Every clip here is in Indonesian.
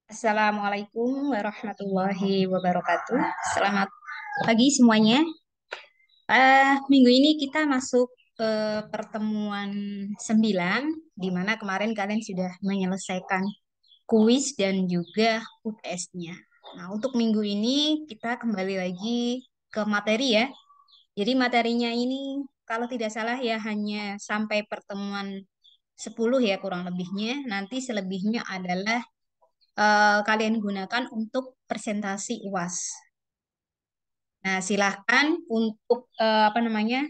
Assalamualaikum warahmatullahi wabarakatuh. Selamat pagi semuanya. Minggu ini kita masuk ke pertemuan 9, di mana kemarin kalian sudah menyelesaikan kuis dan juga UTS-nya. Nah, untuk minggu ini kita kembali lagi ke materi ya. Jadi materinya ini kalau tidak salah ya hanya sampai pertemuan 10 ya kurang lebihnya. Nanti selebihnya adalah kalian gunakan untuk presentasi UAS. Nah, silahkan untuk apa namanya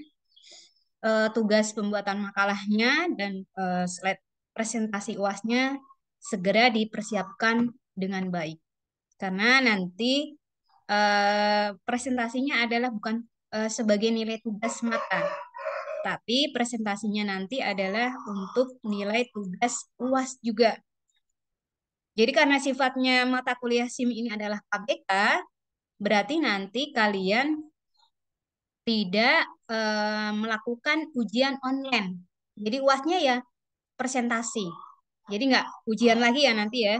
tugas pembuatan makalahnya dan slide presentasi UASnya segera dipersiapkan dengan baik. Karena nanti presentasinya adalah bukan sebagai nilai tugas mata, tapi presentasinya nanti adalah untuk nilai tugas UAS juga. Jadi karena sifatnya mata kuliah SIM ini adalah KBK, berarti nanti kalian tidak melakukan ujian online. Jadi UASnya ya presentasi. Jadi nggak ujian lagi ya nanti ya,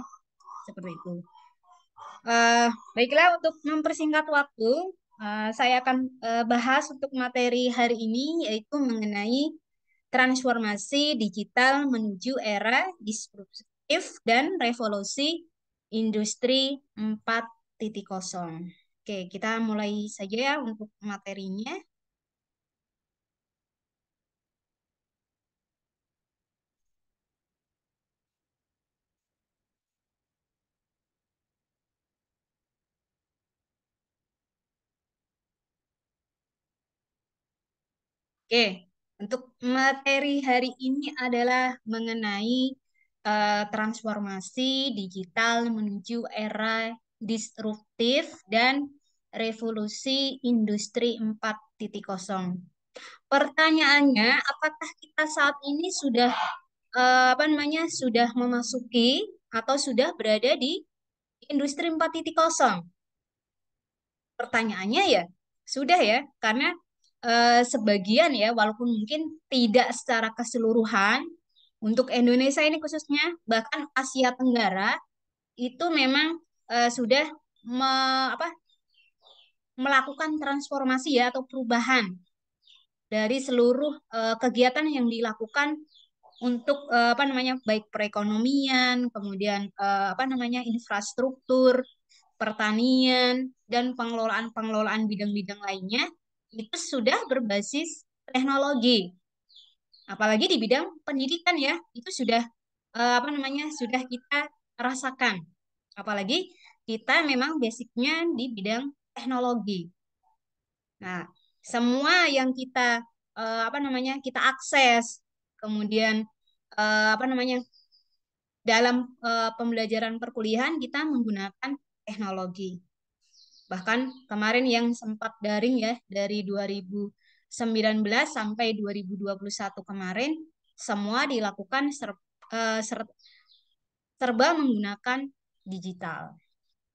seperti itu. Baiklah untuk mempersingkat waktu, saya akan bahas untuk materi hari ini yaitu mengenai transformasi digital menuju era disruptif dan revolusi industri 4.0. Oke, kita mulai saja ya untuk materinya. Oke, untuk materi hari ini adalah mengenai transformasi digital menuju era disruptif dan revolusi industri 4.0. Pertanyaannya, apakah kita saat ini sudah apa namanya sudah memasuki atau sudah berada di industri 4.0? Pertanyaannya ya sudah ya, karena sebagian ya, walaupun mungkin tidak secara keseluruhan untuk Indonesia ini khususnya, bahkan Asia Tenggara itu memang sudah apa, melakukan transformasi ya atau perubahan dari seluruh kegiatan yang dilakukan untuk apa namanya baik perekonomian, kemudian apa namanya infrastruktur, pertanian dan pengelolaan-pengelolaan bidang-bidang lainnya itu sudah berbasis teknologi. Apalagi di bidang pendidikan ya, itu sudah apa namanya sudah kita rasakan. Apalagi kita memang basicnya di bidang teknologi. Nah, semua yang kita apa namanya kita akses, kemudian apa namanya dalam pembelajaran perkuliahan kita menggunakan teknologi. Bahkan kemarin yang sempat daring ya dari 2019 sampai 2021 kemarin semua dilakukan serba menggunakan digital.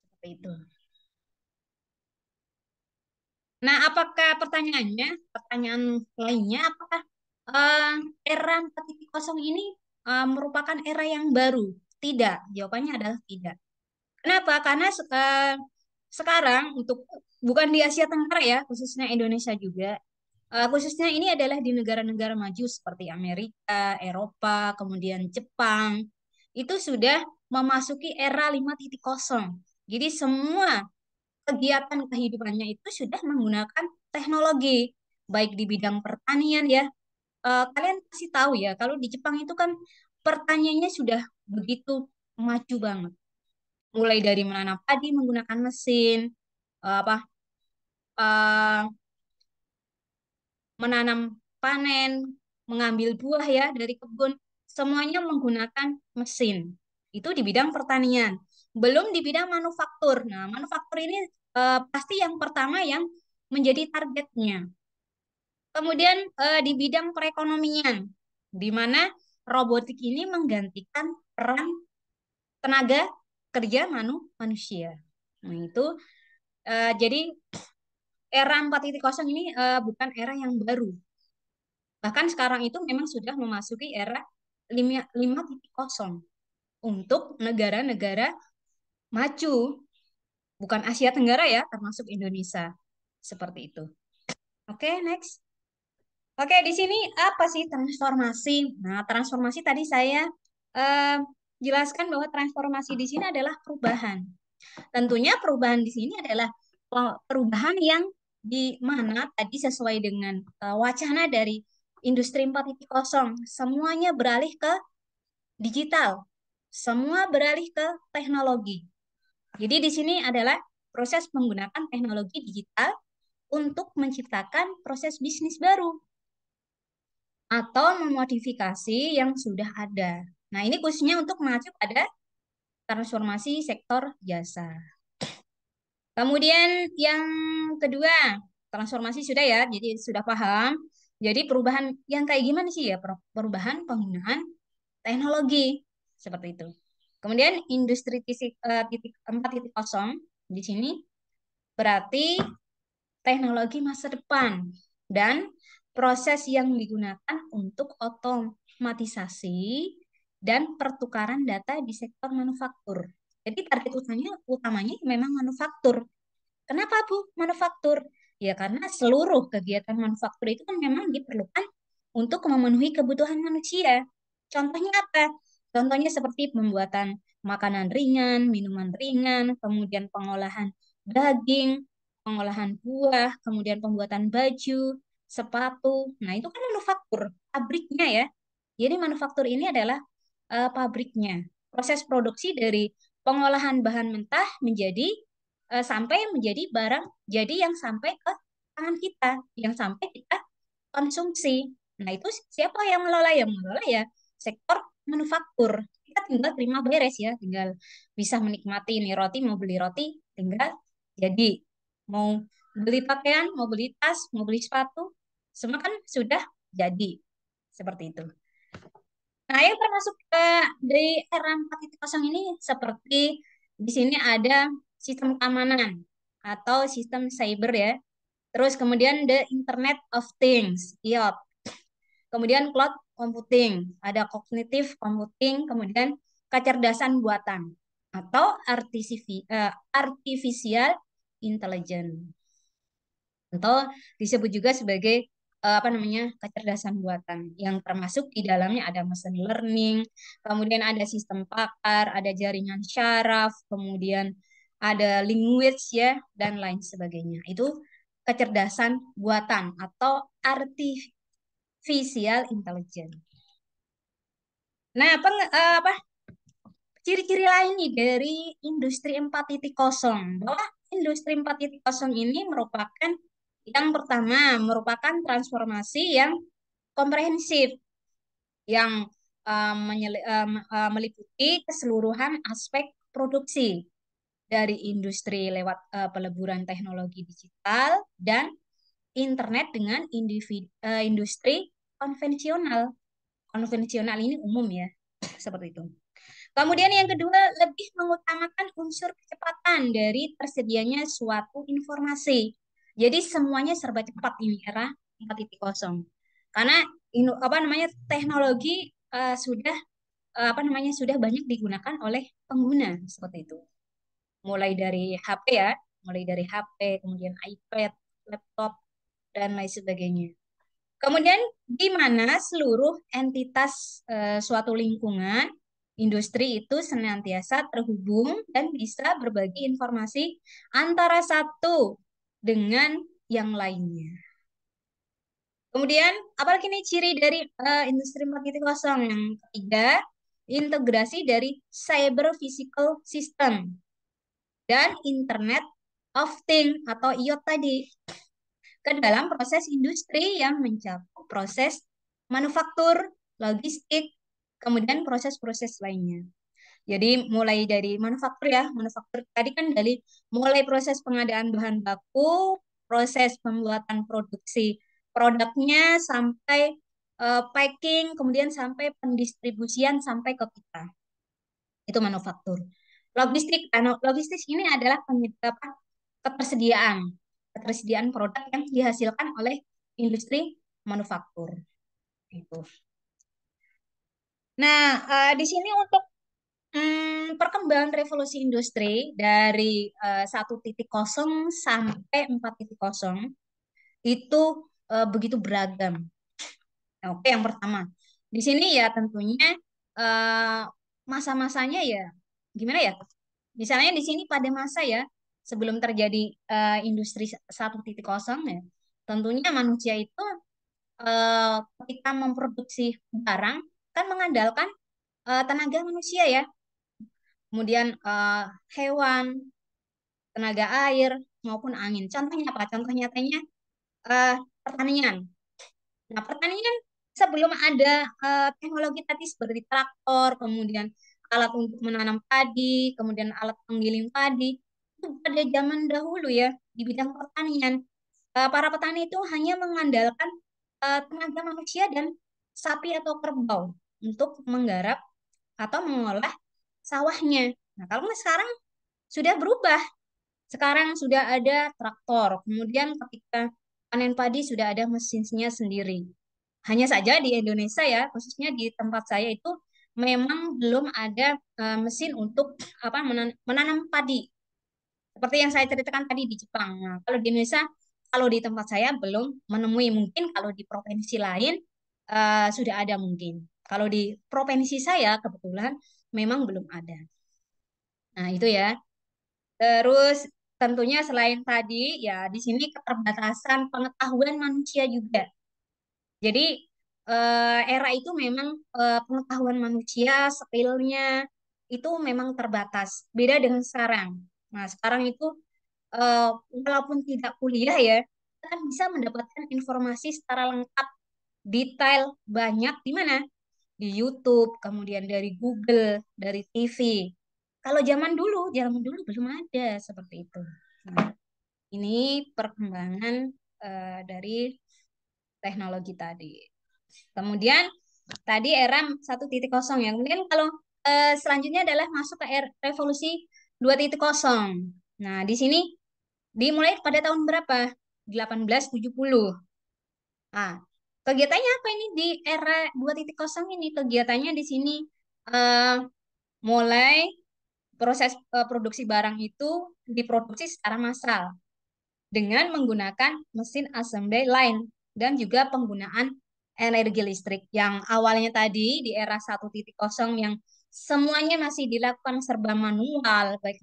Seperti itu. Nah, apakah pertanyaan lainnya, apakah eh, era 4.0 ini merupakan era yang baru? Tidak, jawabannya adalah tidak. Kenapa? Karena sekarang untuk bukan di Asia Tenggara ya, khususnya Indonesia juga, khususnya ini adalah di negara-negara maju seperti Amerika, Eropa, kemudian Jepang, itu sudah memasuki era 5.0. Jadi semua kegiatan kehidupannya itu sudah menggunakan teknologi, baik di bidang pertanian ya. Kalian pasti tahu ya, kalau di Jepang itu kan pertaniannya sudah begitu maju banget. Mulai dari menanam padi menggunakan mesin, apa eh, menanam panen, mengambil buah ya dari kebun, semuanya menggunakan mesin. Itu di bidang pertanian. Belum di bidang manufaktur. Nah, manufaktur ini pasti yang pertama yang menjadi targetnya. Kemudian di bidang perekonomian, di mana robotik ini menggantikan peran tenaga kerja manusia. Nah, itu jadi era 4.0 ini bukan era yang baru. Bahkan sekarang itu memang sudah memasuki era 5.0 untuk negara-negara maju, bukan Asia Tenggara ya, termasuk Indonesia. Seperti itu. Oke, next. Oke, di sini apa sih transformasi? Nah, transformasi tadi saya eh, jelaskan bahwa transformasi di sini adalah perubahan. Tentunya perubahan di sini adalah perubahan yang di mana tadi sesuai dengan wacana dari Industri 4.0, semuanya beralih ke digital, semua beralih ke teknologi. Jadi di sini adalah proses menggunakan teknologi digital untuk menciptakan proses bisnis baru atau memodifikasi yang sudah ada. Nah, ini khususnya untuk mengacu pada transformasi sektor jasa. Kemudian yang kedua, transformasi sudah ya, jadi sudah paham. Jadi perubahan yang kayak gimana sih ya? Perubahan penggunaan teknologi seperti itu. Kemudian industri titik 4.0 di sini berarti teknologi masa depan dan proses yang digunakan untuk otomatisasi dan pertukaran data di sektor manufaktur. Jadi target utamanya memang manufaktur. Kenapa Bu manufaktur? Ya karena seluruh kegiatan manufaktur itu kan memang diperlukan untuk memenuhi kebutuhan manusia. Contohnya apa? Contohnya seperti pembuatan makanan ringan, minuman ringan, kemudian pengolahan daging, pengolahan buah, kemudian pembuatan baju, sepatu. Nah, itu kan manufaktur, pabriknya ya. Jadi manufaktur ini adalah pabriknya. Proses produksi dari pengolahan bahan mentah menjadi sampai menjadi barang jadi yang sampai ke tangan kita, yang sampai kita konsumsi. Nah, itu siapa yang mengelola? Yang mengelola ya sektor manufaktur. Kita tinggal terima beres ya, tinggal bisa menikmati ini roti, mau beli roti, tinggal jadi. Mau beli pakaian, mau beli tas, mau beli sepatu, semua kan sudah jadi. Seperti itu. Nah, yang termasuk dari era 4.0 ini seperti di sini ada sistem keamanan atau sistem cyber ya. Terus kemudian the Internet of Things, IoT. Kemudian cloud computing, ada cognitive computing, kemudian kecerdasan buatan atau artificial intelligence. Atau disebut juga sebagai apa namanya kecerdasan buatan yang termasuk di dalamnya ada machine learning, kemudian ada sistem pakar, ada jaringan syaraf, kemudian ada language ya dan lain sebagainya. Itu kecerdasan buatan atau artificial intelligence. Nah, apa ciri-ciri lain nih dari industri 4.0 bahwa industri 4.0 ini merupakan yang pertama merupakan transformasi yang komprehensif yang meliputi keseluruhan aspek produksi dari industri lewat peleburan teknologi digital dan internet dengan industri konvensional. Konvensional ini umum ya, seperti itu. Kemudian yang kedua, lebih mengutamakan unsur kecepatan dari tersedianya suatu informasi. Jadi semuanya serba cepat ini era 4.0. Karena apa namanya teknologi sudah apa namanya sudah banyak digunakan oleh pengguna seperti itu. Mulai dari HP ya, mulai dari HP, kemudian iPad, laptop dan lain sebagainya. Kemudian di mana seluruh entitas suatu lingkungan industri itu senantiasa terhubung dan bisa berbagi informasi antara satu dengan yang lainnya. Kemudian apalagi nih ciri dari industri 4.0 yang ketiga, integrasi dari cyber physical system dan Internet of Things atau IoT tadi ke dalam proses industri yang mencakup proses manufaktur, logistik, kemudian proses-proses lainnya. Jadi mulai dari manufaktur ya, manufaktur tadi kan dari mulai proses pengadaan bahan baku, proses pembuatan produksi produknya sampai packing, kemudian sampai pendistribusian sampai ke kita. Itu manufaktur. Logistik ini adalah ketersediaan, ketersediaan produk yang dihasilkan oleh industri manufaktur. Itu. Nah, di sini untuk perkembangan revolusi industri dari 1.0 sampai 4.0 itu begitu beragam. Oke, yang pertama. Di sini ya tentunya eh, masa-masanya ya gimana ya? Misalnya di sini pada masa ya sebelum terjadi industri 1.0 ya, tentunya manusia itu ketika memproduksi barang kan mengandalkan tenaga manusia ya, kemudian hewan, tenaga air maupun angin. Contohnya apa? Contoh nyatanya eh, pertanian. Nah, pertanian sebelum ada teknologi tadi seperti traktor, kemudian alat untuk menanam padi, kemudian alat penggiling padi, itu pada zaman dahulu ya di bidang pertanian, para petani itu hanya mengandalkan tenaga manusia dan sapi atau kerbau untuk menggarap atau mengolah sawahnya. Nah, kalau sekarang sudah berubah. Sekarang sudah ada traktor, kemudian ketika panen padi sudah ada mesinnya sendiri. Hanya saja di Indonesia ya, khususnya di tempat saya itu memang belum ada mesin untuk menanam padi. Seperti yang saya ceritakan tadi di Jepang. Nah, kalau di Indonesia, kalau di tempat saya belum menemui. Mungkin kalau di provinsi lain sudah ada mungkin. Kalau di provinsi saya kebetulan memang belum ada. Nah, itu ya. Terus tentunya selain tadi ya di sini keterbatasan pengetahuan manusia juga. Jadi era itu memang pengetahuan manusia, skillnya itu memang terbatas. Beda dengan sekarang. Nah, sekarang itu eh, walaupun tidak kuliah ya, kita kan bisa mendapatkan informasi secara lengkap, detail, banyak di mana? Di YouTube, kemudian dari Google, dari TV. Kalau zaman dulu belum ada seperti itu. Nah, ini perkembangan dari teknologi tadi. Kemudian tadi era 1.0 ya. Kemudian kalau selanjutnya adalah masuk ke era revolusi 2.0. Nah, di sini dimulai pada tahun berapa? 1870. Nah, kegiatannya apa ini di era 2.0 ini? Kegiatannya di sini eh, mulai proses produksi barang itu diproduksi secara massal dengan menggunakan mesin assembly line dan juga penggunaan energi listrik yang awalnya tadi di era 1.0 yang semuanya masih dilakukan serba manual, baik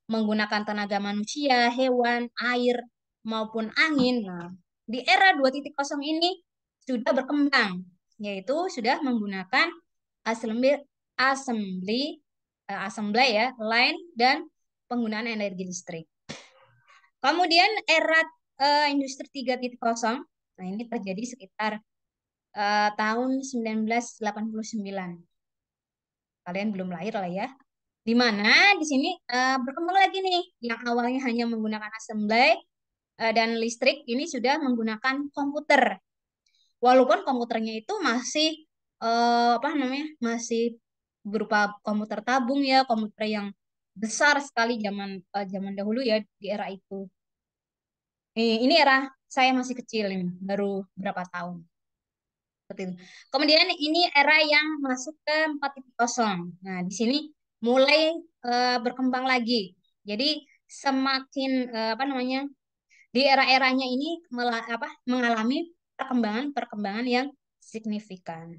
menggunakan tenaga manusia, hewan, air, maupun angin. Nah, di era 2.0 ini sudah berkembang, yaitu sudah menggunakan assembly, assembly, assembly ya, line dan penggunaan energi listrik. Kemudian era industri 3.0, nah ini terjadi sekitar tahun 1989. Kalian belum lahir lah ya. Di mana di sini berkembang lagi nih, yang awalnya hanya menggunakan assembly dan listrik, ini sudah menggunakan komputer. Walaupun komputernya itu masih apa namanya, masih berupa komputer tabung ya, komputer yang besar sekali zaman dahulu ya di era itu. Ini era saya masih kecil ini, baru berapa tahun. Seperti itu. Kemudian ini era yang masuk ke 4.0. Nah, di sini mulai berkembang lagi. Jadi semakin apa namanya? Di era-eranya ini mengalami perkembangan-perkembangan yang signifikan.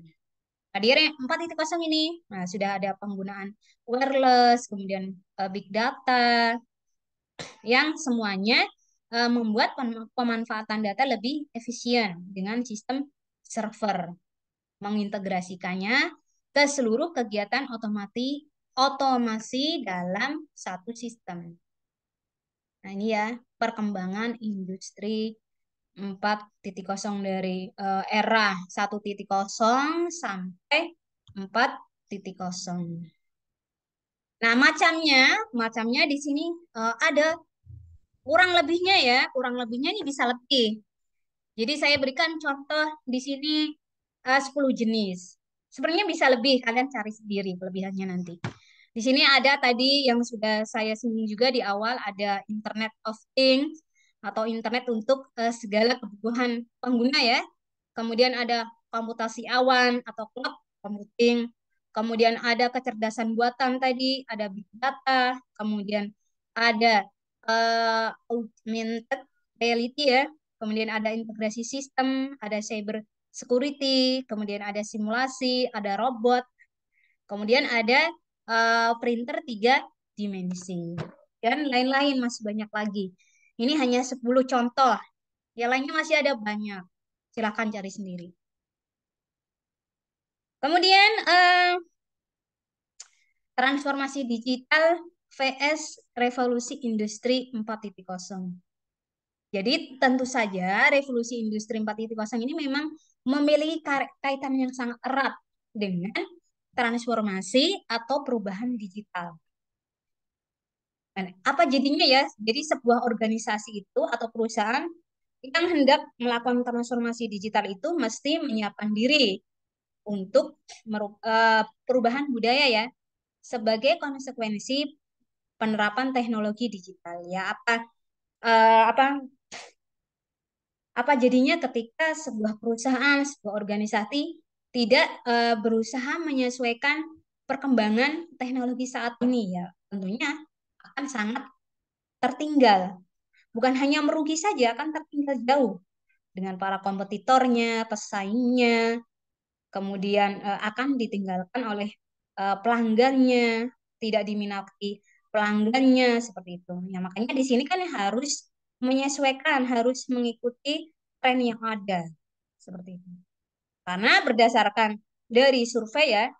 Nah, di era 4.0 ini sudah ada penggunaan wireless, kemudian big data, yang semuanya membuat pemanfaatan data lebih efisien dengan sistem server, mengintegrasikannya ke seluruh kegiatan otomasi dalam satu sistem. Nah, ini ya perkembangan industri 4.0 dari era 1.0 sampai 4.0. Nah, macamnya di sini ada kurang lebihnya ya, kurang lebihnya ini bisa lebih. Jadi saya berikan contoh di sini 10 jenis. Sebenarnya bisa lebih, kalian cari sendiri kelebihannya nanti. Di sini ada tadi yang sudah saya singgung juga di awal, ada Internet of Things atau internet untuk segala kebutuhan pengguna ya. Kemudian ada komputasi awan atau cloud computing. kemudian ada kecerdasan buatan tadi, ada big data, kemudian ada augmented reality ya, kemudian ada integrasi sistem, ada cyber security, kemudian ada simulasi, ada robot, kemudian ada printer tiga dimensi, dan lain-lain masih banyak lagi. Ini hanya 10 contoh, yang lainnya masih ada banyak. Silahkan cari sendiri. Kemudian transformasi digital vs revolusi industri 4.0. Jadi tentu saja revolusi industri 4.0 ini memang memiliki kaitan yang sangat erat dengan transformasi atau perubahan digital. Nah, apa jadinya ya? Jadi sebuah organisasi itu atau perusahaan yang hendak melakukan transformasi digital itu mesti menyiapkan diri untuk perubahan budaya ya sebagai konsekuensi penerapan teknologi digital ya. Apa apa jadinya ketika sebuah perusahaan, sebuah organisasi tidak berusaha menyesuaikan perkembangan teknologi saat ini ya, tentunya akan sangat tertinggal. Bukan hanya merugi saja, akan tertinggal jauh dengan para kompetitornya, pesaingnya, kemudian akan ditinggalkan oleh pelanggannya, tidak diminati pelanggannya seperti itu. Ya, makanya di sini kan harus menyesuaikan, harus mengikuti tren yang ada seperti itu. Karena berdasarkan dari survei ya,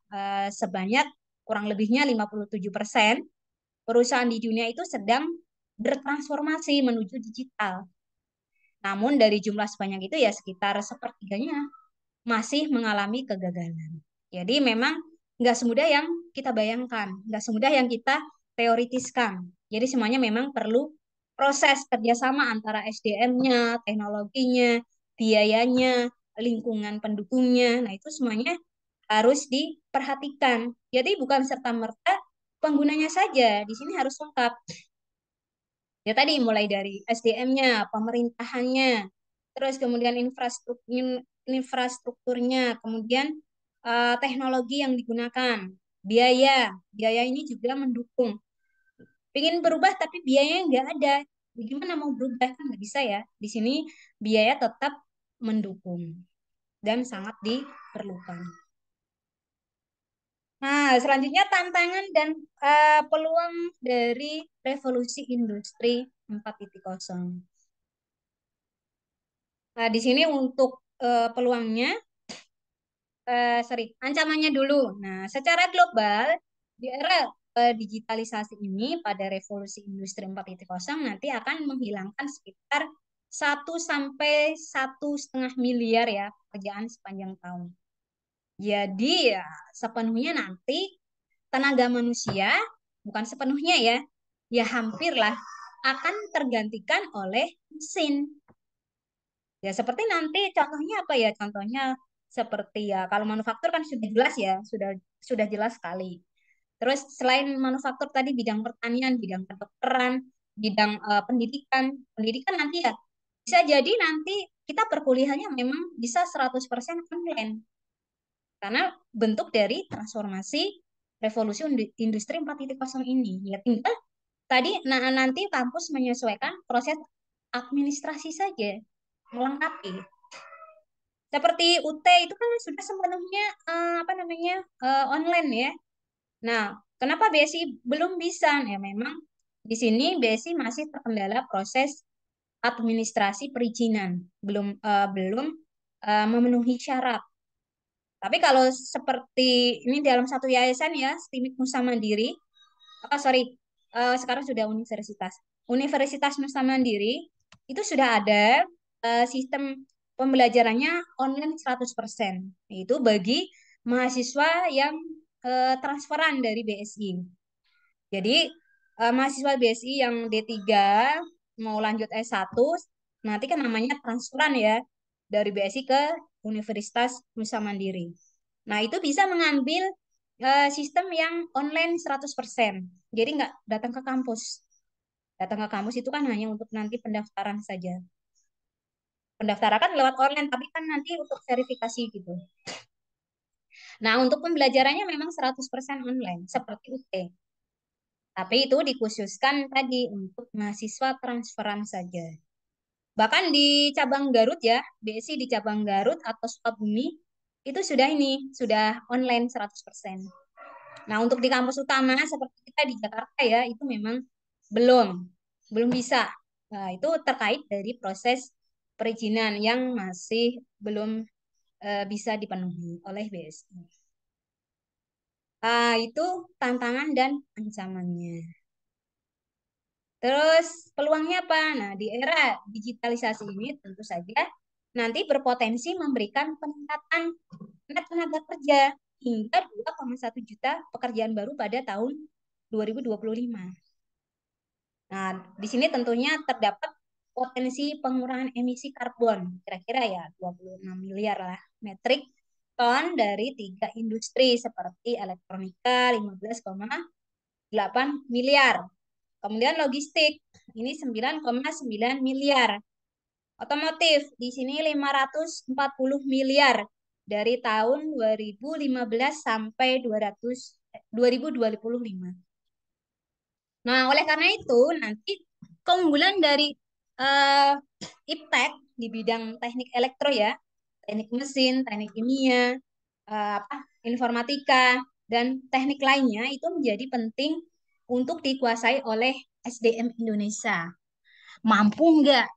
sebanyak kurang lebihnya 57% perusahaan di dunia itu sedang bertransformasi menuju digital. Namun dari jumlah sebanyak itu ya sekitar sepertiganya masih mengalami kegagalan. Jadi memang nggak semudah yang kita bayangkan, nggak semudah yang kita teoritiskan. Jadi semuanya memang perlu proses kerjasama antara SDM-nya, teknologinya, biayanya, lingkungan pendukungnya. Nah itu semuanya harus diperhatikan. Jadi bukan serta-merta penggunanya saja, di sini harus lengkap. Ya tadi mulai dari SDM-nya, pemerintahannya, terus kemudian infrastrukturnya, kemudian teknologi yang digunakan, biaya, biaya ini juga mendukung. Ingin berubah tapi biayanya nggak ada, bagaimana mau berubah kan nggak bisa ya. Di sini biaya tetap mendukung dan sangat diperlukan. Nah, selanjutnya tantangan dan peluang dari revolusi industri 4.0. Nah, di sini untuk peluangnya, sorry, ancamannya dulu. Nah, secara global, di era digitalisasi ini pada revolusi industri 4.0 nanti akan menghilangkan sekitar 1 sampai 1,5 miliar ya pekerjaan sepanjang tahun. Jadi ya sepenuhnya nanti tenaga manusia, bukan sepenuhnya ya, ya hampir lah akan tergantikan oleh mesin. Ya, seperti nanti contohnya apa ya? Contohnya seperti ya kalau manufaktur kan sudah jelas ya, sudah jelas sekali. Terus selain manufaktur tadi bidang pertanian, bidang kedokteran, bidang pendidikan. Pendidikan nanti ya bisa jadi nanti kita perkuliahannya memang bisa 100% online. Karena bentuk dari transformasi revolusi industri 4.0 ini. Ya tinggal tadi nanti kampus menyesuaikan proses administrasi saja, melengkapi. Seperti UT itu kan sudah sepenuhnya apa namanya online ya. Nah, kenapa BSI belum bisa? Ya memang di sini BSI masih terkendala proses administrasi perizinan, belum memenuhi syarat. Tapi kalau seperti ini dalam satu yayasan ya, STIMIK Nusa Mandiri, sorry, sekarang sudah universitas. Universitas Nusa Mandiri itu sudah ada sistem pembelajarannya online 100%. Itu bagi mahasiswa yang transferan dari BSI. Jadi mahasiswa BSI yang D3 mau lanjut S1 nanti kan namanya transferan ya dari BSI ke Universitas Nusa Mandiri. Nah, itu bisa mengambil sistem yang online 100%. Jadi nggak datang ke kampus. Datang ke kampus itu kan hanya untuk nanti pendaftaran saja. Pendaftaran kan lewat online, tapi kan nanti untuk verifikasi gitu. Nah, untuk pembelajarannya memang 100% online, seperti UT. Tapi itu dikhususkan tadi untuk mahasiswa transferan saja. Bahkan di cabang Garut ya, BSI di cabang Garut atau Sukabumi, itu sudah sudah online 100%. Nah, untuk di kampus utama seperti kita di Jakarta ya, itu memang belum, belum bisa. Nah, itu terkait dari proses perizinan yang masih belum bisa dipenuhi oleh BSI. Itu tantangan dan ancamannya. Terus peluangnya apa? Nah, di era digitalisasi ini tentu saja nanti berpotensi memberikan peningkatan net tenaga kerja hingga 2,1 juta pekerjaan baru pada tahun 2025. Nah, di sini tentunya terdapat potensi pengurangan emisi karbon, kira-kira ya 26 miliar lah metrik ton dari tiga industri seperti elektronika 15,8 miliar. Kemudian logistik ini 9,9 miliar. Otomotif di sini 540 miliar dari tahun 2015 sampai 2025. Nah, oleh karena itu nanti keunggulan dari eh, IPTEK di bidang teknik elektro ya, teknik mesin, teknik kimia, apa, informatika, dan teknik lainnya itu menjadi penting untuk dikuasai oleh SDM Indonesia. Mampu nggak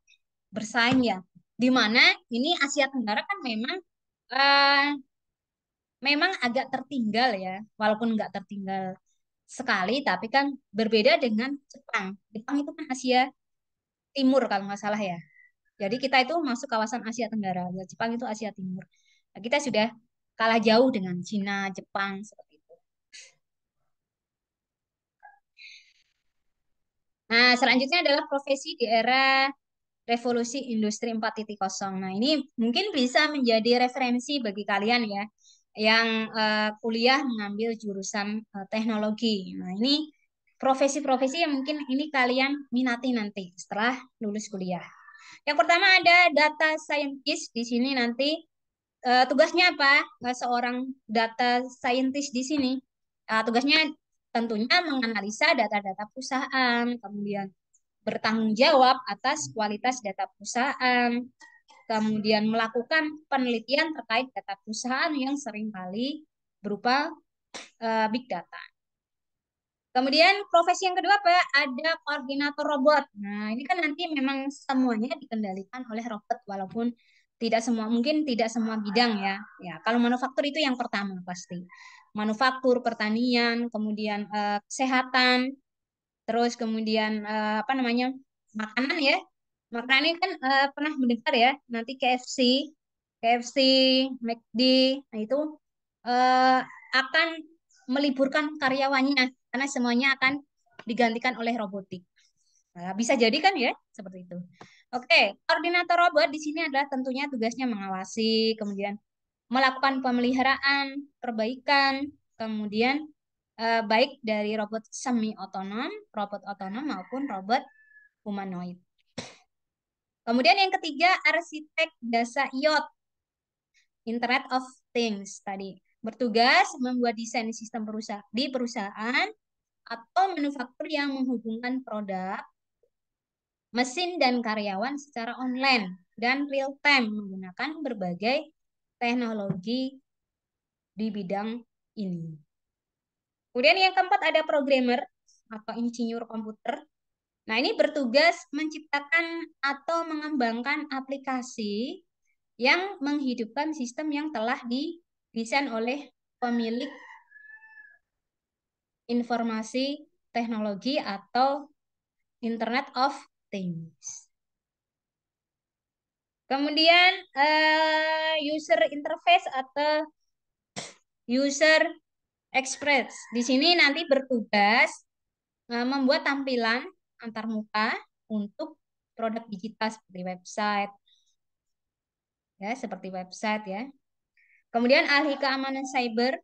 bersaing ya? Di mana ini Asia Tenggara kan eh, memang agak tertinggal ya, walaupun nggak tertinggal sekali, tapi kan berbeda dengan Jepang. Jepang itu kan Asia Timur kalau nggak salah ya. Jadi kita itu masuk kawasan Asia Tenggara, ya Jepang itu Asia Timur. Nah, kita sudah kalah jauh dengan Cina, Jepang seperti itu. Nah, selanjutnya adalah profesi di era revolusi industri 4.0. Nah, ini mungkin bisa menjadi referensi bagi kalian ya yang kuliah mengambil jurusan teknologi. Nah, ini profesi-profesi yang mungkin ini kalian minati nanti setelah lulus kuliah. Yang pertama ada data scientist. Di sini nanti tugasnya apa? Seorang data scientist di sini tugasnya tentunya menganalisa data-data perusahaan, kemudian bertanggung jawab atas kualitas data perusahaan, kemudian melakukan penelitian terkait data perusahaan yang seringkali berupa big data. Kemudian profesi yang kedua apa? Ada koordinator robot. Nah, ini kan nanti memang semuanya dikendalikan oleh robot walaupun tidak semua mungkin tidak semua bidang ya. Ya, kalau manufaktur itu yang pertama pasti. Manufaktur, pertanian, kemudian kesehatan, terus kemudian apa namanya? Makanan ya. Makanan ini kan pernah mendengar ya, nanti KFC, McD, nah itu eh, akan meliburkan karyawannya karena semuanya akan digantikan oleh robotik. Nah, bisa jadi kan ya seperti itu. Oke, koordinator robot di sini adalah tentunya tugasnya mengawasi, kemudian melakukan pemeliharaan, perbaikan, kemudian baik dari robot semi otonom, robot otonom maupun robot humanoid. Kemudian yang ketiga, arsitek jasa IoT, Internet of Things tadi. Bertugas membuat desain sistem di perusahaan atau manufaktur yang menghubungkan produk, mesin, dan karyawan secara online dan real time menggunakan berbagai teknologi di bidang ini. Kemudian yang keempat ada programmer atau insinyur komputer. Nah, ini bertugas menciptakan atau mengembangkan aplikasi yang menghidupkan sistem yang telah didesain oleh pemilik informasi teknologi atau Internet of Things. Kemudian user interface atau user experience. Di sini nanti bertugas membuat tampilan antarmuka untuk produk digital seperti website, ya, seperti website ya. Kemudian ahli keamanan cyber.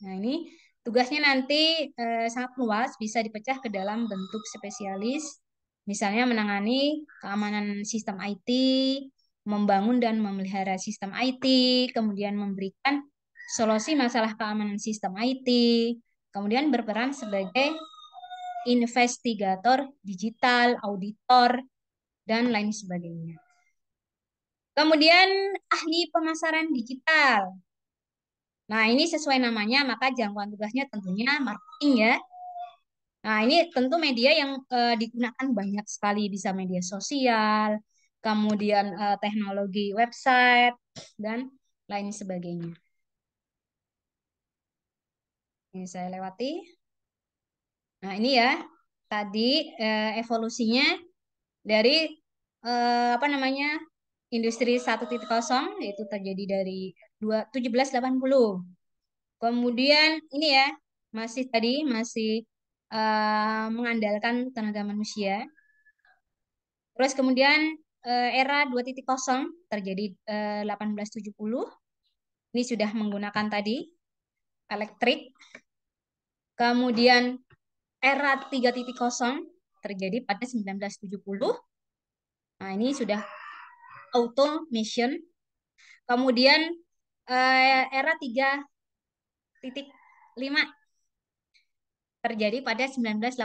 Nah, ini tugasnya nanti sangat luas, bisa dipecah ke dalam bentuk spesialis, misalnya menangani keamanan sistem IT, membangun dan memelihara sistem IT, kemudian memberikan solusi masalah keamanan sistem IT, kemudian berperan sebagai investigator digital, auditor, dan lain sebagainya. Kemudian ahli pemasaran digital. Nah, ini sesuai namanya, maka jangkauan tugasnya tentunya marketing ya. Nah, ini tentu media yang digunakan banyak sekali, bisa media sosial, kemudian teknologi website, dan lain sebagainya. Ini saya lewati. Nah, ini ya, tadi evolusinya dari apa namanya industri 1.0 yaitu terjadi dari 1780. Kemudian ini ya, masih tadi masih mengandalkan tenaga manusia. Terus kemudian era 2.0 terjadi 1870. Ini sudah menggunakan tadi elektrik. Kemudian era 3.0 terjadi pada 1970. Nah, ini sudah automation. Kemudian era 3.5 terjadi pada 1980.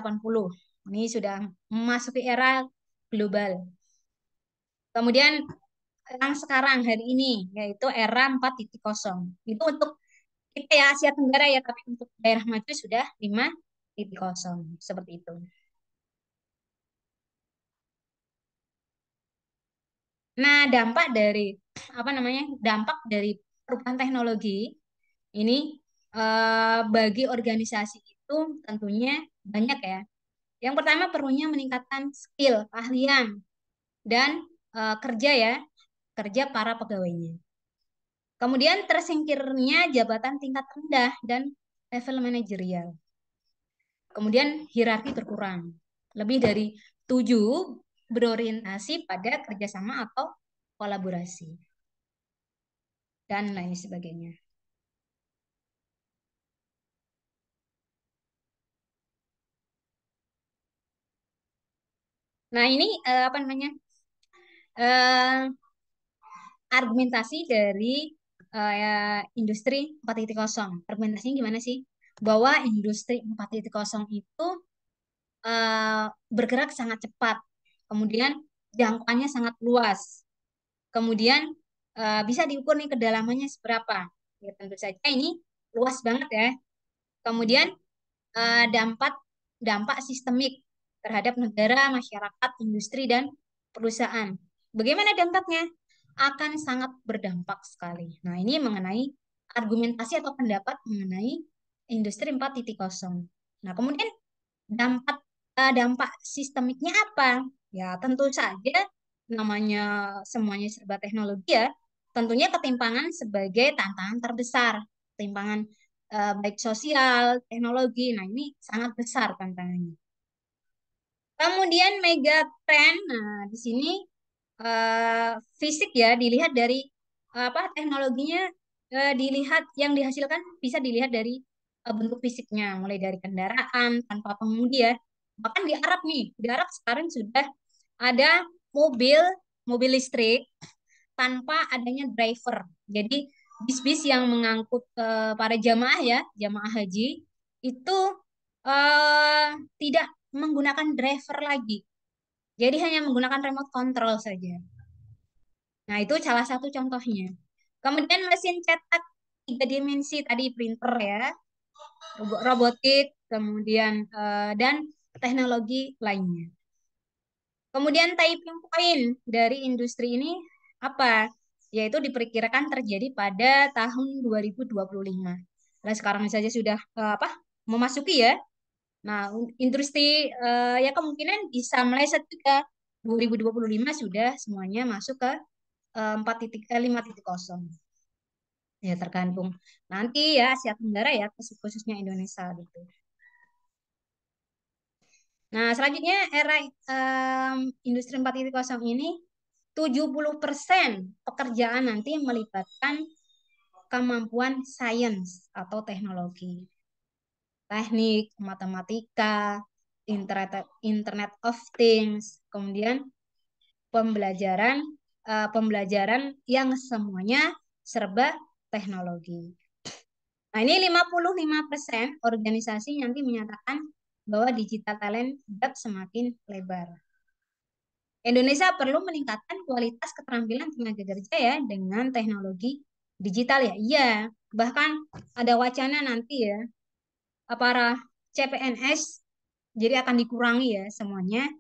Ini sudah memasuki era global. Kemudian yang sekarang hari ini yaitu era 4.0. Itu untuk kita ya Asia Tenggara ya, tapi untuk daerah maju sudah 5.0 seperti itu. Nah, dampak dari apa namanya? Dampak dari perubahan teknologi ini bagi organisasi itu tentunya banyak ya. Yang pertama perlunya meningkatkan skill, keahlian dan kerja ya, kerja para pegawainya. Kemudian tersingkirnya jabatan tingkat rendah dan level manajerial. Kemudian hierarki berkurang. Lebih dari 7 berorientasi pada kerjasama atau kolaborasi dan lain sebagainya. Nah, ini apa namanya? eh, Argumentasi dari industri 4.0. Argumentasinya gimana sih? Bahwa industri 4.0 itu bergerak sangat cepat. Kemudian jangkauannya sangat luas. Kemudian bisa diukur nih kedalamannya seberapa. Ya, tentu saja ini luas banget ya. Kemudian dampak dampak sistemik terhadap negara, masyarakat, industri, dan perusahaan. Bagaimana dampaknya? Akan sangat berdampak sekali. Nah, ini mengenai argumentasi atau pendapat mengenai industri 4.0. Nah, kemudian dampak dampak sistemiknya apa? Ya, tentu saja namanya semuanya serba teknologi ya. Tentunya ketimpangan sebagai tantangan terbesar. Ketimpangan baik sosial, teknologi. Nah, ini sangat besar tantangannya. Kemudian mega trend. Nah, di sini fisik ya dilihat dari apa teknologinya dilihat yang dihasilkan bisa dilihat dari bentuk fisiknya mulai dari kendaraan tanpa pengemudi ya. Bahkan di Arab nih, di Arab sekarang sudah ada mobil mobil listrik tanpa adanya driver. Jadi bis-bis yang mengangkut para jamaah ya, jamaah haji itu eh, tidak menggunakan driver lagi. Jadi hanya menggunakan remote control saja. Nah, itu salah satu contohnya. Kemudian mesin cetak 3 dimensi tadi printer ya, robotik, kemudian dan teknologi lainnya. Kemudian typing point dari industri ini apa? Yaitu diperkirakan terjadi pada tahun 2025. Nah, sekarang saja sudah apa? Memasuki ya. Nah, industri ya kemungkinan bisa meleset juga. 2025 sudah semuanya masuk ke 5.0. Ya tergantung nanti ya Asia Tenggara ya khususnya Indonesia gitu. Nah, selanjutnya era industri 4.0 ini 70% pekerjaan nanti melibatkan kemampuan sains atau teknologi, teknik, matematika, Internet of Things, kemudian pembelajaran yang semuanya serba teknologi. Nah, ini 55% organisasi nanti menyatakan bahwa digital talent gap semakin lebar. Indonesia perlu meningkatkan kualitas keterampilan tenaga kerja ya dengan teknologi digital ya. Iya, bahkan ada wacana nanti ya, para CPNS jadi akan dikurangi ya semuanya,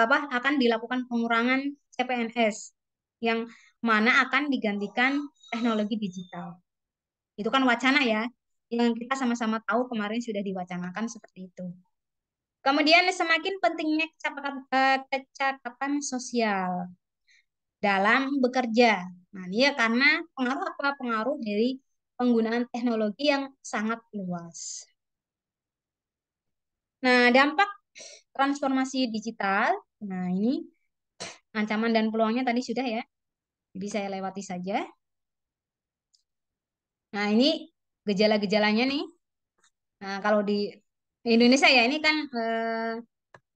akan dilakukan pengurangan CPNS yang mana akan digantikan teknologi digital. Itu kan wacana ya, yang kita sama-sama tahu kemarin sudah diwacanakan seperti itu. Kemudian semakin pentingnya kecakapan sosial dalam bekerja. Nah, ini ya karena pengaruh apa? Pengaruh dari penggunaan teknologi yang sangat luas. Nah, dampak transformasi digital. Nah, ini ancaman dan peluangnya tadi sudah ya. Jadi saya lewati saja. Nah, ini gejala-gejalanya nih. Nah, kalau di Indonesia ya ini kan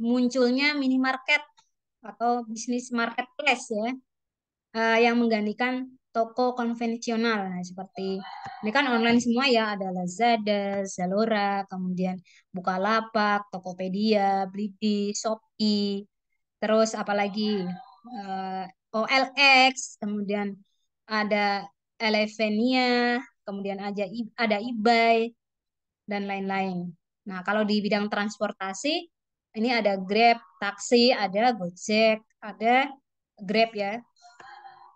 munculnya minimarket atau bisnis marketplace ya, yang menggantikan toko konvensional. Nah, seperti ini kan online semua ya, ada Lazada, Zalora, kemudian Bukalapak, Tokopedia, Blibli, Shopee, terus apalagi eh, OLX, kemudian ada Elevenia, kemudian ada eBay dan lain-lain. Nah, kalau di bidang transportasi ini ada Grab, taksi, ada Gojek, ada Grab ya.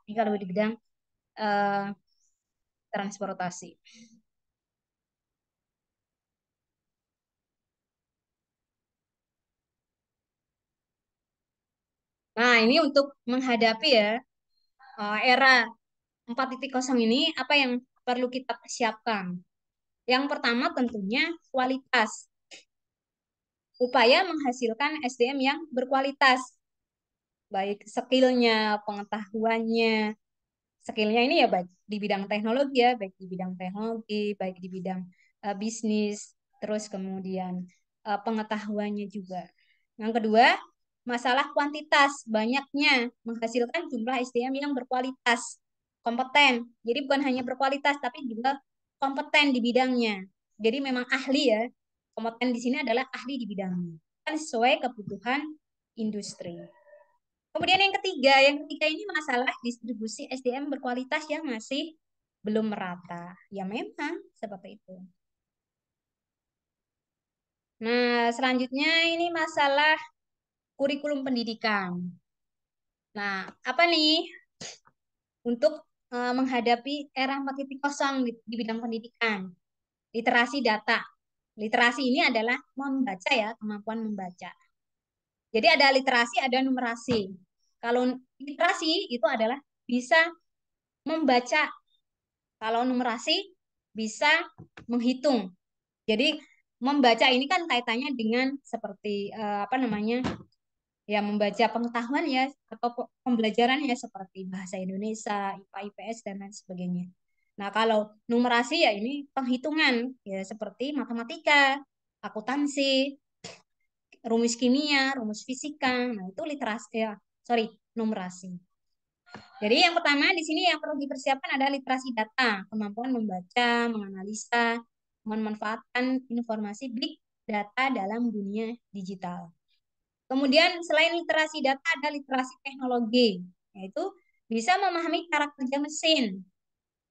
Ini kalau di bidang eh, transportasi. Nah, ini untuk menghadapi ya era 4.0 ini apa yang perlu kita persiapkan? Yang pertama tentunya kualitas. Upaya menghasilkan SDM yang berkualitas, baik skillnya, pengetahuannya. Skillnya ini ya baik di bidang teknologi ya, baik di bidang teknologi, baik di bidang bisnis, terus kemudian pengetahuannya juga. Yang kedua, masalah kuantitas, banyaknya menghasilkan jumlah SDM yang berkualitas, kompeten. Jadi bukan hanya berkualitas, tapi juga kompeten di bidangnya. Jadi memang ahli ya. Kompeten di sini adalah ahli di bidangnya. Kan sesuai kebutuhan industri. Kemudian yang ketiga ini masalah distribusi SDM berkualitas yang masih belum merata. Ya memang seperti itu. Nah, selanjutnya ini masalah kurikulum pendidikan. Nah, apa nih untuk menghadapi era 4.0 di bidang pendidikan? Literasi data. Literasi ini adalah membaca ya, kemampuan membaca. Jadi ada literasi, ada numerasi. Kalau literasi itu adalah bisa membaca. Kalau numerasi bisa menghitung. Jadi membaca ini kan kaitannya dengan seperti apa namanya? Ya membaca pengetahuan ya atau pembelajaran ya seperti bahasa Indonesia, IPA, IPS dan lain sebagainya. Nah, kalau numerasi ya ini penghitungan ya seperti matematika, akuntansi, rumus kimia, rumus fisika. Nah, itu literasi ya, sorry, numerasi. Jadi yang pertama di sini yang perlu dipersiapkan adalah literasi data, kemampuan membaca, menganalisa, memanfaatkan informasi big data dalam dunia digital. Kemudian selain literasi data ada literasi teknologi, yaitu bisa memahami cara kerja mesin,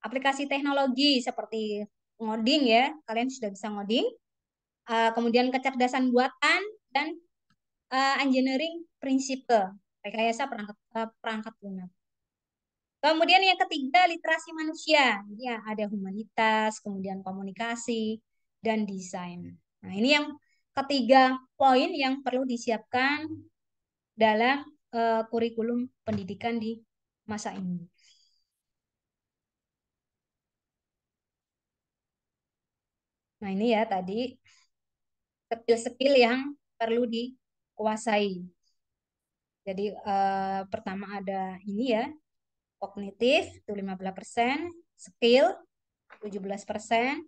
aplikasi teknologi seperti ngoding ya, kalian sudah bisa ngoding, kemudian kecerdasan buatan dan engineering prinsipal, rekayasa perangkat lunak. Kemudian yang ketiga, literasi manusia. Ya, ada humanitas, kemudian komunikasi, dan desain. Nah, ini yang ketiga poin yang perlu disiapkan dalam kurikulum pendidikan di masa ini. Nah, ini ya tadi skill-skill yang perlu dikuasai. Jadi pertama ada ini ya, kognitif itu 15%, skill 17%,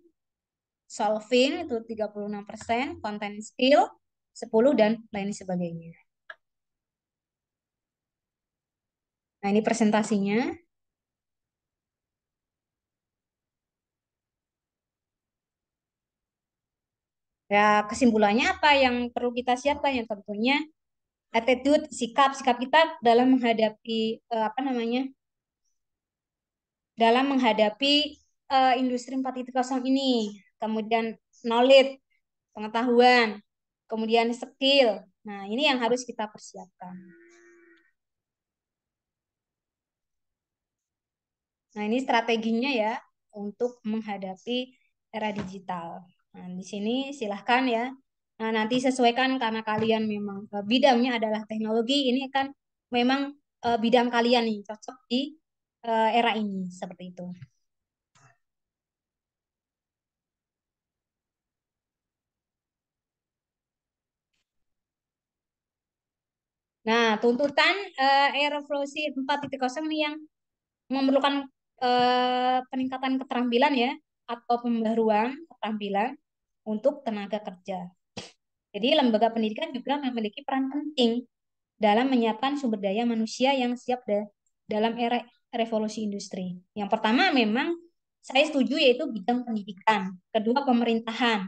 solving itu 36%, content skill 10 dan lain sebagainya. Nah, ini presentasinya. Ya, kesimpulannya apa yang perlu kita siapkan? Yang tentunya attitude, sikap kita dalam menghadapi apa namanya? Dalam menghadapi industri 4.0 ini. Kemudian knowledge, pengetahuan, kemudian skill. Nah, ini yang harus kita persiapkan. Nah, ini strateginya ya untuk menghadapi era digital. Nah, di sini silahkan ya. Nah, nanti sesuaikan karena kalian memang bidangnya adalah teknologi. Ini kan memang bidang kalian nih cocok di era ini seperti itu. Nah, tuntutan era revolusi 4.0 ini yang memerlukan peningkatan keterampilan ya atau pembaruan keterampilan untuk tenaga kerja. Jadi lembaga pendidikan juga memiliki peran penting dalam menyiapkan sumber daya manusia yang siap dalam era revolusi industri. Yang pertama memang saya setuju yaitu bidang pendidikan, kedua pemerintahan,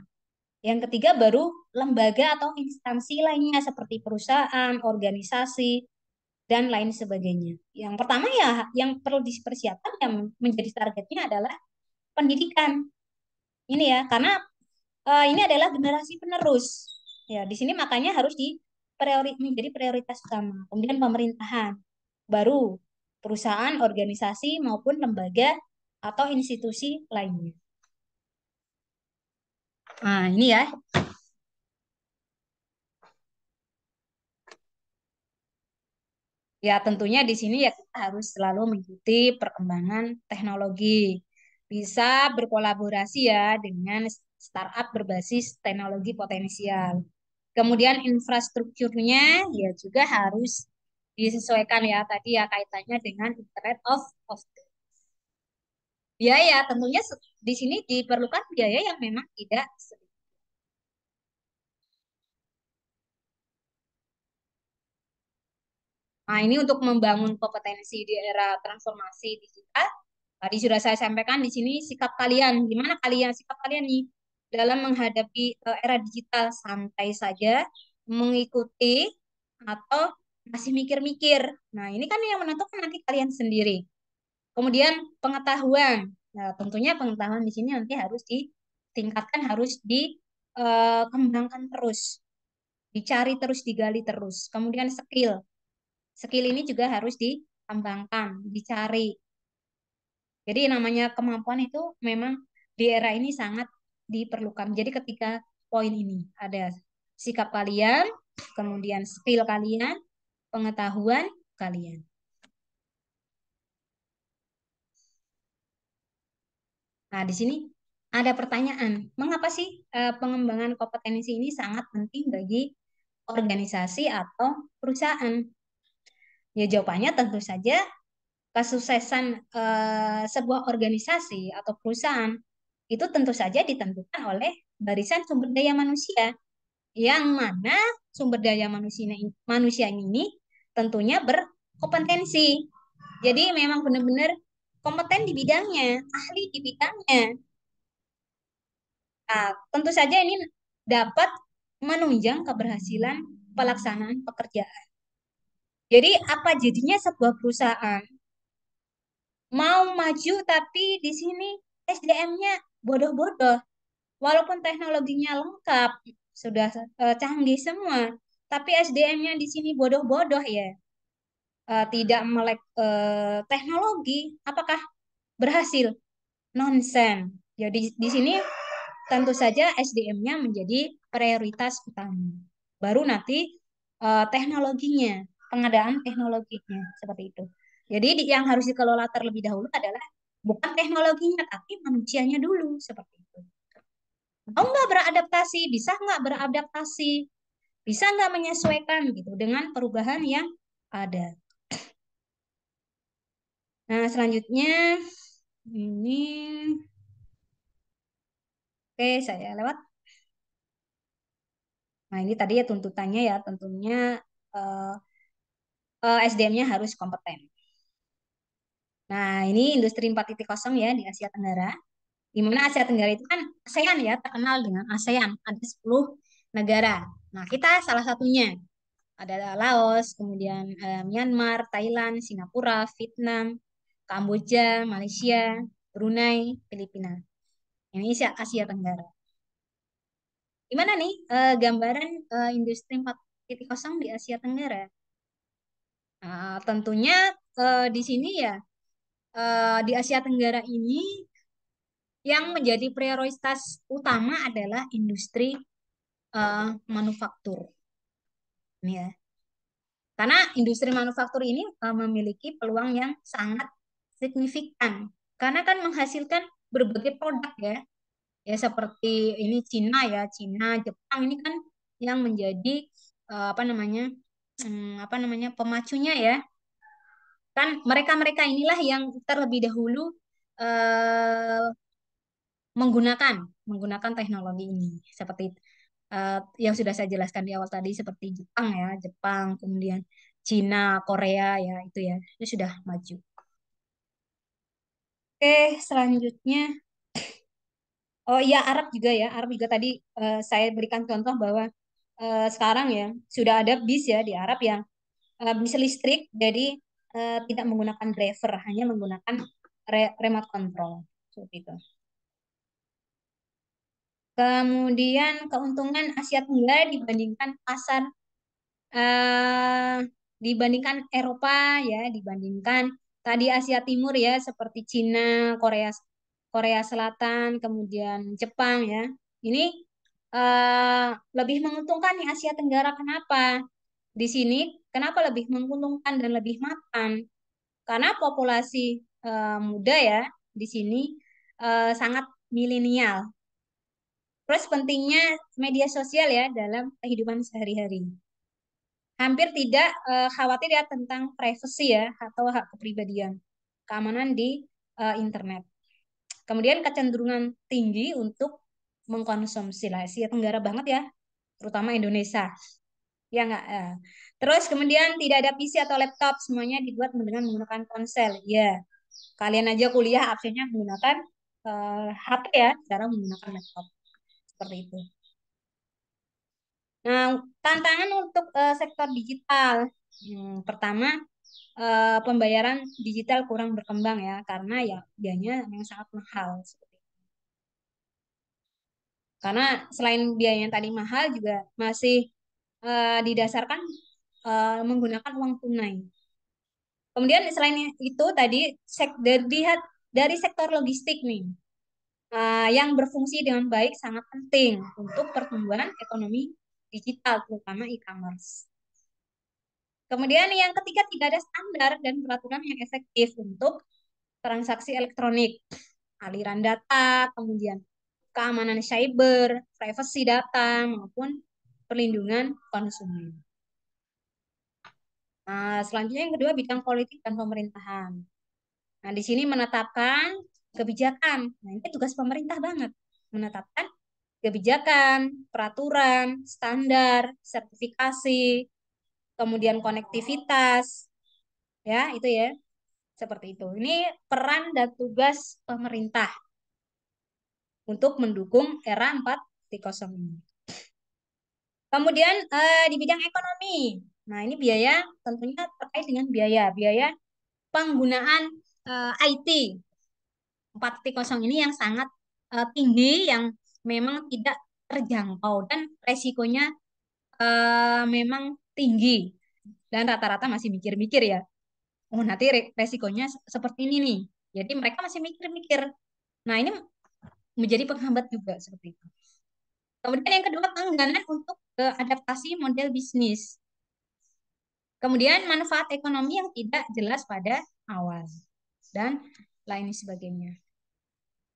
yang ketiga baru lembaga atau instansi lainnya seperti perusahaan, organisasi, dan lain sebagainya. Yang pertama ya yang perlu dipersiapkan yang menjadi targetnya adalah pendidikan. Ini ya, karena ini adalah generasi penerus. Ya, di sini makanya harus menjadi prioritas utama. Kemudian pemerintahan, baru perusahaan, organisasi maupun lembaga atau institusi lainnya. Nah, ini ya. Ya, tentunya di sini ya kita harus selalu mengikuti perkembangan teknologi. Bisa berkolaborasi ya dengan startup berbasis teknologi potensial. Kemudian infrastrukturnya ya juga harus disesuaikan ya tadi ya kaitannya dengan Internet of biaya. Tentunya di sini diperlukan biaya yang memang tidak sedikit. Nah, ini untuk membangun kompetensi di era transformasi digital. Tadi sudah saya sampaikan di sini sikap kalian. Gimana kalian sikap kalian nih dalam menghadapi era digital santai saja, mengikuti atau masih mikir-mikir. Nah, ini kan yang menentukan nanti kalian sendiri. Kemudian pengetahuan. Nah, tentunya pengetahuan di sini nanti harus ditingkatkan, harus dikembangkan terus, dicari terus, digali terus. Kemudian skill. Skill ini juga harus dikembangkan, dicari. Jadi namanya kemampuan itu memang di era ini sangat diperlukan. Jadi ketika poin ini ada sikap kalian, kemudian skill kalian, pengetahuan kalian. Nah, di sini ada pertanyaan, mengapa sih pengembangan kompetensi ini sangat penting bagi organisasi atau perusahaan? Ya jawabannya tentu saja kesuksesan sebuah organisasi atau perusahaan itu tentu saja ditentukan oleh barisan sumber daya manusia yang mana sumber daya manusia ini tentunya berkompetensi. Jadi memang benar-benar kompeten di bidangnya, ahli di bidangnya. Nah, tentu saja ini dapat menunjang keberhasilan pelaksanaan pekerjaan. Jadi apa jadinya sebuah perusahaan mau maju tapi di sini SDM-nya bodoh-bodoh. Walaupun teknologinya lengkap, sudah canggih semua, tapi SDM-nya di sini bodoh-bodoh ya. Tidak melek teknologi, apakah berhasil? Nonsen. Jadi di sini tentu saja SDM-nya menjadi prioritas utama. Baru nanti teknologinya, pengadaan teknologinya seperti itu. Jadi yang harus dikelola terlebih dahulu adalah bukan teknologinya, tapi manusianya dulu seperti itu. Mau nggak beradaptasi? Bisa nggak beradaptasi? Bisa nggak menyesuaikan gitu dengan perubahan yang ada? Nah, selanjutnya ini, oke saya lewat. Nah, ini tadi ya tuntutannya ya, tentunya eh, SDM-nya harus kompeten. Nah, ini industri 4.0 ya di Asia Tenggara. Di mana Asia Tenggara itu kan ASEAN ya, terkenal dengan ASEAN, ada 10 negara. Nah, kita salah satunya. Ada Laos, kemudian Myanmar, Thailand, Singapura, Vietnam, Kamboja, Malaysia, Brunei, Filipina. Ini Asia Tenggara. Gimana nih gambaran industri 4.0 di Asia Tenggara? Tentunya di sini ya, di Asia Tenggara ini yang menjadi prioritas utama adalah industri manufaktur. Ini ya. Karena industri manufaktur ini memiliki peluang yang sangat signifikan. Karena kan menghasilkan berbagai produk ya. Ya seperti ini Cina ya, Cina, Jepang ini kan yang menjadi apa namanya? Apa namanya? Pemacunya ya. Kan mereka-mereka inilah yang terlebih dahulu eh, menggunakan menggunakan teknologi ini. Seperti yang sudah saya jelaskan di awal tadi seperti Jepang ya, Jepang, kemudian Cina, Korea ya itu sudah maju. Oke, selanjutnya oh iya Arab juga ya, Arab juga tadi saya berikan contoh bahwa sekarang ya sudah ada bis ya di Arab yang bis listrik, jadi tidak menggunakan driver, hanya menggunakan remote control seperti itu. Kemudian keuntungan Asia Tenggara dibandingkan pasar eh, dibandingkan Eropa ya, dibandingkan tadi Asia Timur ya seperti Cina, Korea Korea Selatan, kemudian Jepang ya. Ini eh, lebih menguntungkan nih Asia Tenggara. Kenapa? Di sini kenapa lebih menguntungkan dan lebih mapan? Karena populasi muda ya di sini sangat milenial. Terus pentingnya media sosial ya dalam kehidupan sehari-hari. Hampir tidak khawatir ya tentang privacy ya atau hak kepribadian, keamanan di internet. Kemudian kecenderungan tinggi untuk mengkonsumsi lah Asia Tenggara banget ya, terutama Indonesia. Ya enggak. Terus kemudian tidak ada PC atau laptop, semuanya dibuat dengan menggunakan ponsel. Ya, kalian aja kuliah absennya menggunakan HP ya, cara menggunakan laptop seperti itu. Nah, tantangan untuk sektor digital. Pertama, pembayaran digital kurang berkembang ya, karena ya biayanya yang sangat mahal. Karena selain biaya yang tadi mahal juga masih didasarkan menggunakan uang tunai. Kemudian selain itu tadi dari sektor logistik nih, yang berfungsi dengan baik sangat penting untuk pertumbuhan ekonomi digital, terutama e-commerce. Kemudian yang ketiga, tidak ada standar dan peraturan yang efektif untuk transaksi elektronik, aliran data, kemudian keamanan cyber, privasi data, maupun perlindungan konsumen. Nah, selanjutnya yang kedua, bidang politik dan pemerintahan. Nah, di sini menetapkan kebijakan. Nah, ini tugas pemerintah banget. Menetapkan kebijakan, peraturan, standar, sertifikasi, kemudian konektivitas, ya, itu ya. Seperti itu. Ini peran dan tugas pemerintah untuk mendukung era 4.0 ini. Kemudian di bidang ekonomi. Nah, ini biaya tentunya terkait dengan biaya penggunaan IT 4.0 ini yang sangat tinggi yang memang tidak terjangkau dan resikonya memang tinggi dan rata-rata masih mikir-mikir ya. Oh, nanti resikonya seperti ini nih. Jadi mereka masih mikir-mikir. Nah, ini menjadi penghambat juga seperti itu. Kemudian yang kedua, penganggaran untuk adaptasi model bisnis. Kemudian manfaat ekonomi yang tidak jelas pada awal dan lain sebagainya.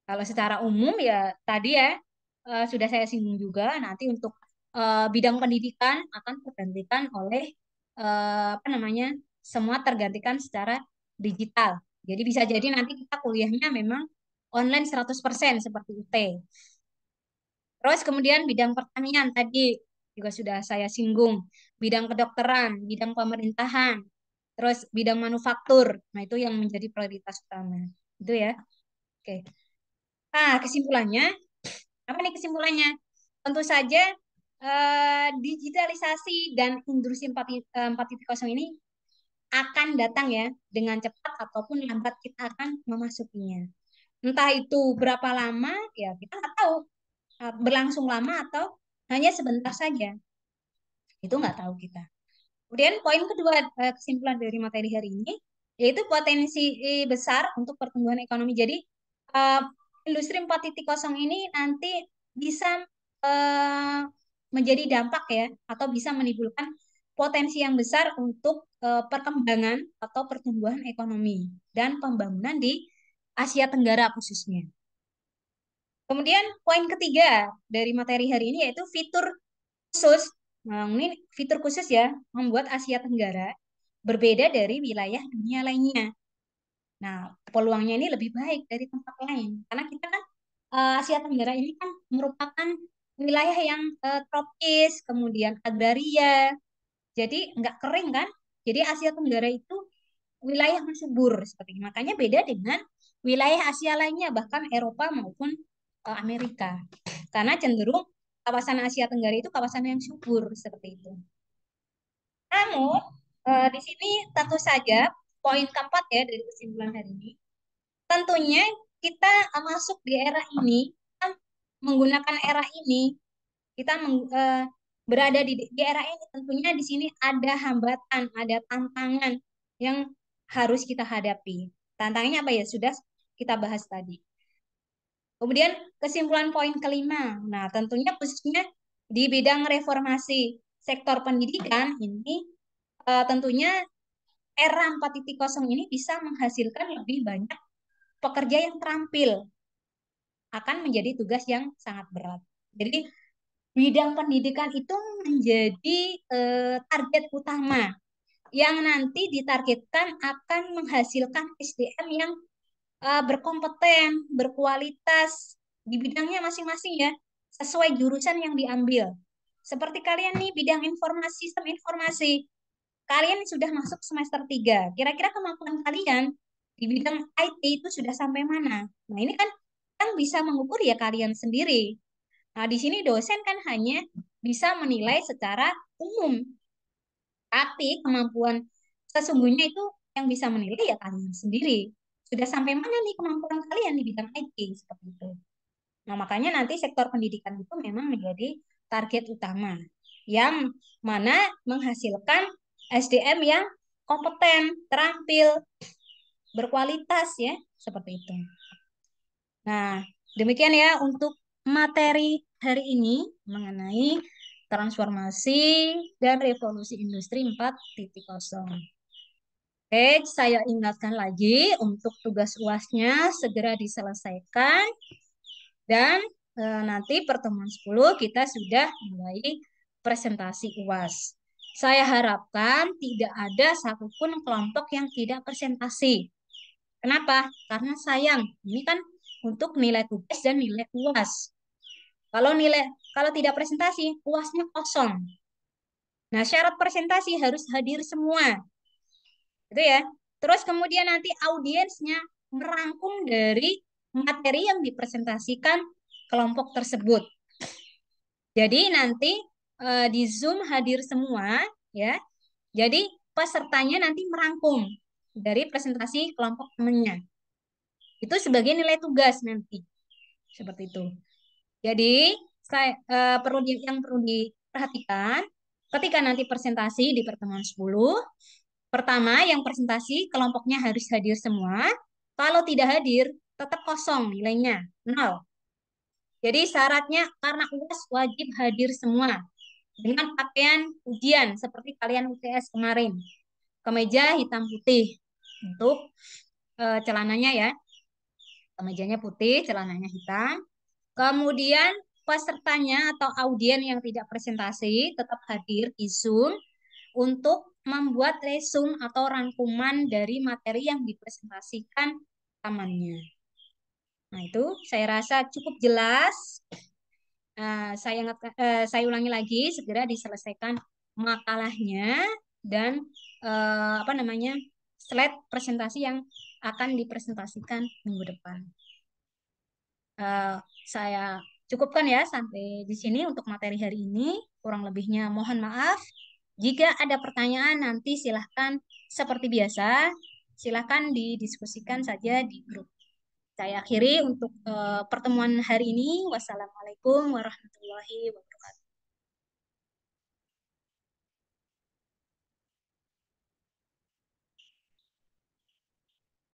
Kalau secara umum ya tadi ya sudah saya singgung juga nanti untuk bidang pendidikan akan tergantikan oleh apa namanya semua tergantikan secara digital. Jadi bisa jadi nanti kita kuliahnya memang online 100% seperti UT. Terus kemudian bidang pertanian tadi juga sudah saya singgung, bidang kedokteran, bidang pemerintahan, terus bidang manufaktur. Nah, itu yang menjadi prioritas utama. Itu ya. Oke. Nah, kesimpulannya, apa nih kesimpulannya? Tentu saja digitalisasi dan industri 4.0 ini akan datang ya dengan cepat ataupun lambat kita akan memasukinya. Entah itu berapa lama, ya kita nggak tahu. Berlangsung lama atau hanya sebentar saja. Itu nggak tahu kita. Kemudian poin kedua, kesimpulan dari materi hari ini, yaitu potensi besar untuk pertumbuhan ekonomi. Jadi eh, industri 4.0 ini nanti bisa eh, menjadi dampak ya, atau bisa menimbulkan potensi yang besar untuk perkembangan atau pertumbuhan ekonomi dan pembangunan di Asia Tenggara khususnya. Kemudian poin ketiga dari materi hari ini yaitu fitur khusus. Nah, ini fitur khusus ya, membuat Asia Tenggara berbeda dari wilayah dunia lainnya. Nah, peluangnya ini lebih baik dari tempat lain. Karena kita kan Asia Tenggara ini kan merupakan wilayah yang tropis, kemudian agraria, jadi nggak kering kan. Jadi Asia Tenggara itu wilayah yang subur seperti ini. Makanya beda dengan wilayah Asia lainnya, bahkan Eropa maupun Amerika. Karena cenderung kawasan Asia Tenggara itu kawasan yang subur seperti itu. Namun, di sini tentu saja poin keempat ya dari kesimpulan hari ini, tentunya kita masuk di era ini, kita menggunakan era ini, kita berada di era ini, tentunya di sini ada hambatan, ada tantangan yang harus kita hadapi. Tantangannya apa ya? Sudah kita bahas tadi. Kemudian kesimpulan poin kelima. Nah, tentunya khususnya di bidang reformasi sektor pendidikan ini tentunya era 4.0 ini bisa menghasilkan lebih banyak pekerja yang terampil, akan menjadi tugas yang sangat berat. Jadi bidang pendidikan itu menjadi target utama yang nanti ditargetkan akan menghasilkan SDM yang berkompeten, berkualitas di bidangnya masing-masing ya, sesuai jurusan yang diambil. Seperti kalian nih bidang informasi, sistem informasi. Kalian sudah masuk semester 3. Kira-kira kemampuan kalian di bidang IT itu sudah sampai mana? Nah, ini kan yang bisa mengukur ya kalian sendiri. Nah, di sini dosen kan hanya bisa menilai secara umum, tapi kemampuan sesungguhnya itu yang bisa menilai ya kalian sendiri. Sudah sampai mana nih kemampuan kalian di bidang IT seperti itu. Nah, makanya nanti sektor pendidikan itu memang menjadi target utama yang mana menghasilkan SDM yang kompeten, terampil, berkualitas ya, seperti itu. Nah, demikian ya untuk materi hari ini mengenai transformasi dan revolusi industri 4.0. Oke, saya ingatkan lagi untuk tugas UASnya segera diselesaikan dan nanti pertemuan 10 kita sudah mulai presentasi UAS. Saya harapkan tidak ada satupun kelompok yang tidak presentasi. Kenapa? Karena sayang, ini kan untuk nilai tugas dan nilai UAS. Kalau tidak presentasi, UASnya kosong. Nah, syarat presentasi harus hadir semua. Itu ya. Terus kemudian nanti audiensnya merangkum dari materi yang dipresentasikan kelompok tersebut. Jadi nanti di Zoom hadir semua ya. Jadi pesertanya nanti merangkum dari presentasi kelompok temannya. Itu sebagai nilai tugas nanti. Seperti itu. Jadi yang perlu diperhatikan ketika nanti presentasi di pertemuan 10, pertama yang presentasi kelompoknya harus hadir semua. Kalau tidak hadir, tetap kosong nilainya, 0. Jadi syaratnya karena UAS wajib hadir semua dengan pakaian ujian seperti kalian UTS kemarin. Kemeja hitam putih untuk celananya ya. Kemejanya putih, celananya hitam. Kemudian pesertanya atau audien yang tidak presentasi tetap hadir di Zoom untuk membuat resume atau rangkuman dari materi yang dipresentasikan temannya. Nah, itu saya rasa cukup jelas. Saya ulangi lagi, segera diselesaikan makalahnya dan apa namanya slide presentasi yang akan dipresentasikan minggu depan. Eh, saya cukupkan ya sampai di sini untuk materi hari ini. Kurang lebihnya mohon maaf. Jika ada pertanyaan nanti silahkan seperti biasa, silahkan didiskusikan saja di grup. Saya akhiri untuk pertemuan hari ini. Wassalamualaikum warahmatullahi wabarakatuh.